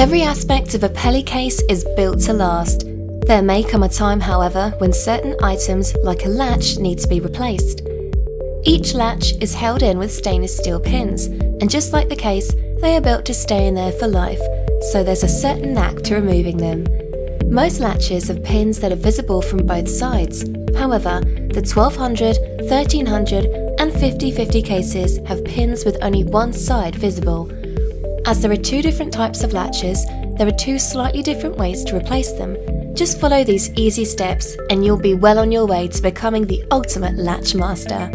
Every aspect of a Peli case is built to last. There may come a time, however, when certain items, like a latch, need to be replaced. Each latch is held in with stainless steel pins, and just like the case, they are built to stay in there for life, so there's a certain knack to removing them. Most latches have pins that are visible from both sides. However, the 1200, 1300 and 50/50 cases have pins with only one side visible. As there are two different types of latches, there are two slightly different ways to replace them. Just follow these easy steps and you'll be well on your way to becoming the ultimate latch master.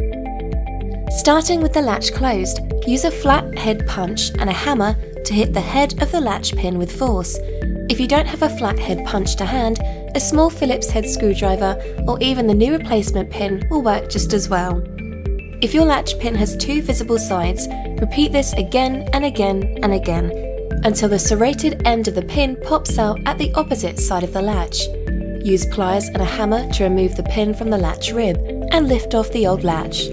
Starting with the latch closed, use a flat head punch and a hammer to hit the head of the latch pin with force. If you don't have a flat head punch to hand, a small Phillips head screwdriver or even the new replacement pin will work just as well. If your latch pin has two visible sides, repeat this again and again and again until the serrated end of the pin pops out at the opposite side of the latch. Use pliers and a hammer to remove the pin from the latch rib and lift off the old latch.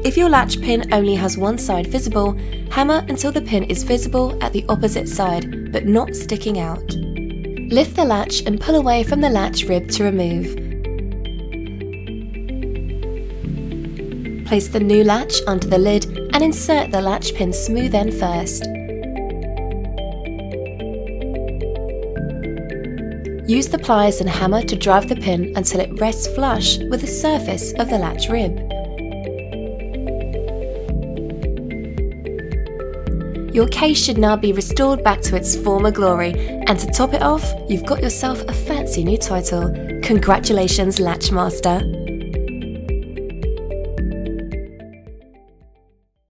If your latch pin only has one side visible, hammer until the pin is visible at the opposite side, but not sticking out. Lift the latch and pull away from the latch rib to remove. Place the new latch onto the lid and insert the latch pin smooth end first. Use the pliers and hammer to drive the pin until it rests flush with the surface of the latch rib. Your case should now be restored back to its former glory, and to top it off, you've got yourself a fancy new title. Congratulations, Latch Master!